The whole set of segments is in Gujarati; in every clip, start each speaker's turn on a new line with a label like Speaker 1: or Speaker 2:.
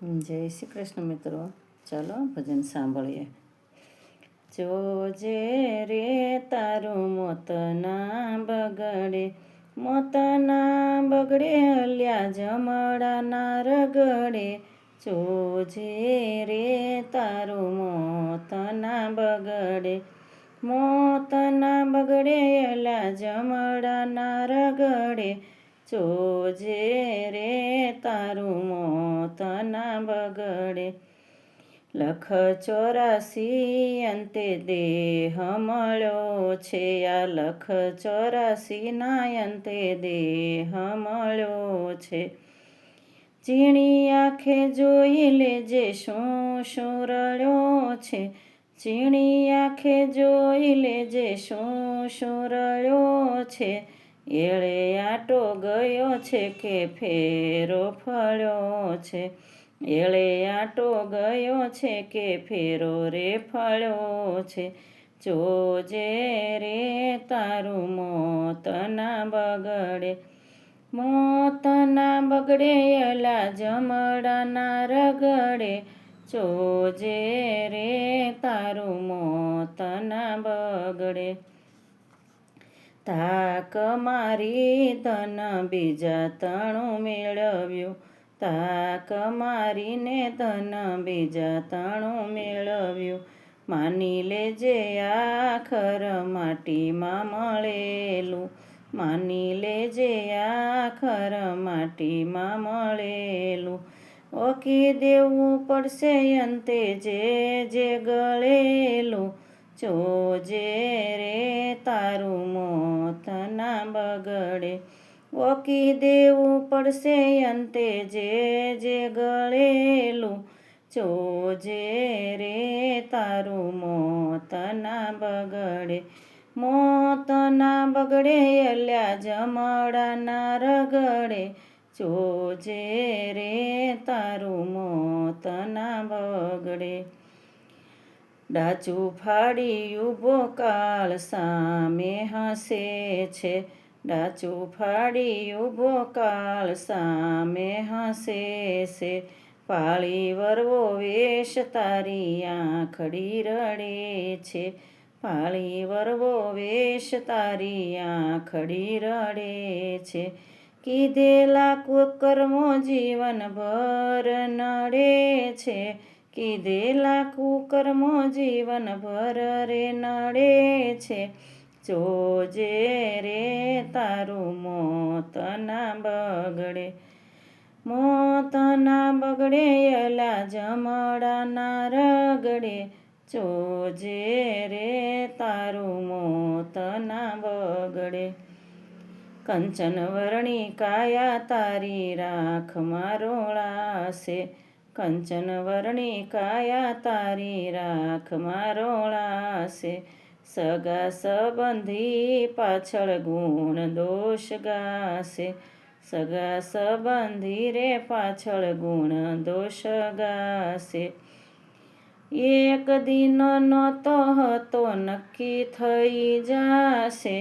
Speaker 1: જય શ્રી કૃષ્ણ મિત્રો. ચાલો ભજન સાંભળીએ. જોજે રે તારું મોત ના બગડે, મોત ના બગડે, અલ્યા જમડા ના રગડે. જોજે રે તારું મોત ના બગડે, મોત ના બગડે, અલ્યા જમડા ના રગડે. જોજે રે તારું મોત ના બગડે. લખ 84 અંતે દેહ મળ્યો છે, આ લખ 84 ના અંતે દેહ મળ્યો છે. ઝીણી આંખે જોઈ લેજે શું શું રળ્યો છે, ઝીણી આંખે જોઈ લેજે શું શું રળ્યો છે. એળે આંટો ગયો છે કે ફેરો ફળ્યો છે, એળે આંટો ગયો છે કે ફેરો રે ફળ્યો છે. જોજે રે તારું મોત ના બગડે, મોત ના બગડે, અલા જમડા ના રગડે. જોજે રે તારું મોત ના બગડે. તાક મારી ધન બીજા તણું મેળવ્યું, તાક મારીને ધન બીજા તણું મેળવ્યું. માની લેજે આખર માટીમાં મળેલું, માની લેજે આખર માટીમાં મળેલું. ઓકી દેવું પડશે અંતે જે ગળેલું. જોજે રે તારું મોત ના બગડે, ઓકી દેવું પડશે અંતે જે ગળેલું. જોજે રે તારું મોત ના બગડે, મોત ના બગડે, અલ્યા જમડા ના રગડે. જોજે રે તારું મોત ના બગડે. ડાચું ફાડી ઊભો કાળ સામે હસે છે, ડાચું ફાડી ઊભો કાળ સામે હસે છે. પાળી વરવો વેશ તારી આંખડી રડે છે, પાળી વરવો વેશ તારી આંખડી રડે છે. કીધેલા કુકર્મો જીવનભર નડે છે, કીધેલા કુકર્મો જીવનભર રે નડે છે. જોજે રે તારું મોત ના બગડે, મોત ના બગડે, અલા જમડા ના રગડે. જોજે રે તારું મોત ના બગડે. કંચન વર્ણી કાયા તારી રાખમાં રોળાશે, કંચન વર્ણી કાયા તારી રાખમાં રોળાશે. સગા સંબંધી પાછળ ગુણ દોષ ગાશે, સગા સંબંધી રે પાછળ ગુણ દોષ ગાશે. એક દિન નહોતો હતો નક્કી થઈ જાશે,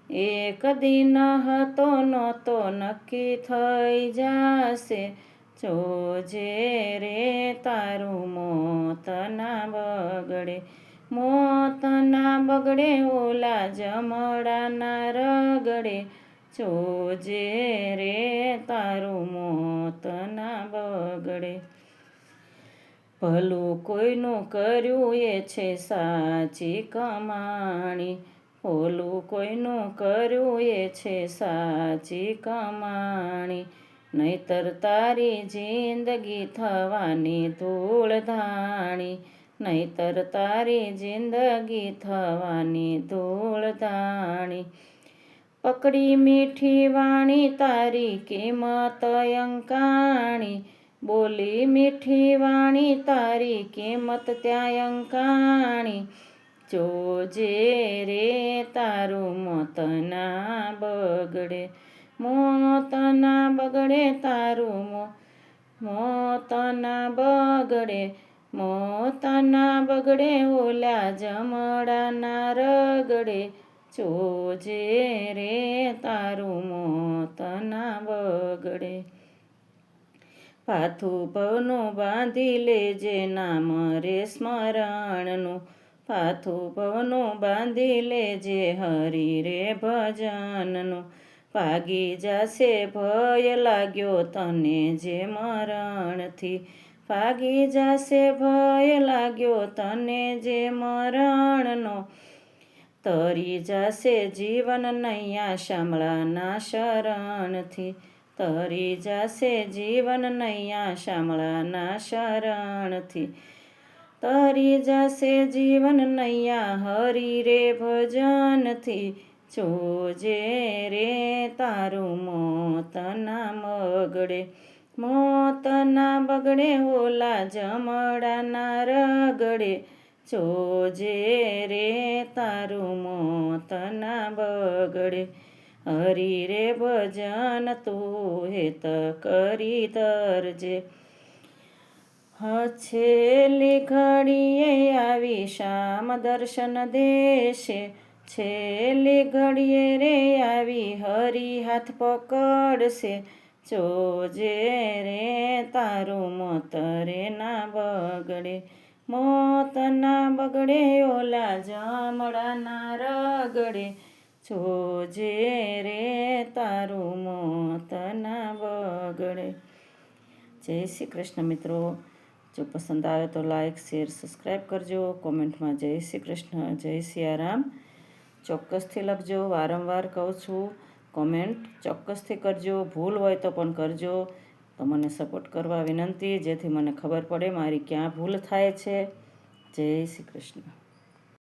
Speaker 1: એક દિન હતો નહોતો નક્કી થઈ જાશે. જોજે રે તારું મોત ના બગડે, મોત ના બગડે, ઓલા જમડા ના રગડે. જોજે રે તારું મોત ના બગડે. ભલું કોઈનું કર્યું એ છે સાચી કમાણી, ભલું કોઈનું કર્યું એ છે સાચી કમાણી. નહીતર તારી જિંદગી થવાની ધૂળધાણી, નહીતર તારી જિંદગી થવાની ધૂળધાણી. પકડી મીઠી વાણી તારી કિંમત અંકાણી, બોલી મીઠી વાણી તારી કિંમત ત્યાં અંકાણી. જોજે રે તારું મોત ના બગડે, મોત ના બગડે, તારું મોત ના બગડે, મોત ના બગડે, ઓલા જમડા ના રગડે. જોજે રે તારું મોત ના બગડે. પાથું ભવનું બાંધી લેજે નામ રે સ્મરણનું. પાથું ભવનું બાંધી લેજે હરી રે ભજનનું. ભાગી જશે ભય લાગ્યો તને જે મરણથી. ભાગી જશે ભય લાગ્યો તને જે મરણનો. તરી જશે જીવન નૈયા શામળાના શરણથી. તરી જશે જીવન નૈયા શામળાના શરણથી. તરી જશે જીવન નૈયા હરી રે ભજનથી. જોજે રે તારું મોત ના બગડે. મોત ના બગડે ઓલા જમડાના રગડે. જોજે રે તારું મોત ના બગડે. હરી રે ભજન તું હેત કરી ધરજે. છેલ્લી ઘડીએ આવી શ્યામ દર્શન દેશે. છેલ્લી ઘડીએ રે આવી હરી હાથ પકડશે. જોજે રે તારું મોત રે ના બગડે. મોત ના બગડે ઓલા જમડાના રગડે. જોજે રે તારું મોત ના બગડે. જય શ્રી કૃષ્ણ મિત્રો. જો પસંદ આવે તો લાઈક શેર સબસ્ક્રાઈબ કરજો. કોમેન્ટમાં જય શ્રી કૃષ્ણ જય સિયારામ ચોક્કસથી લખજો. વારંવાર કહું છું, કોમેન્ટ ચોક્કસથી કરજો. ભૂલ હોય તો પણ કરજો. તો મને સપોર્ટ કરવા વિનંતી, જેથી મને ખબર પડે મારી ક્યાં ભૂલ થાય છે. જય શ્રી કૃષ્ણ.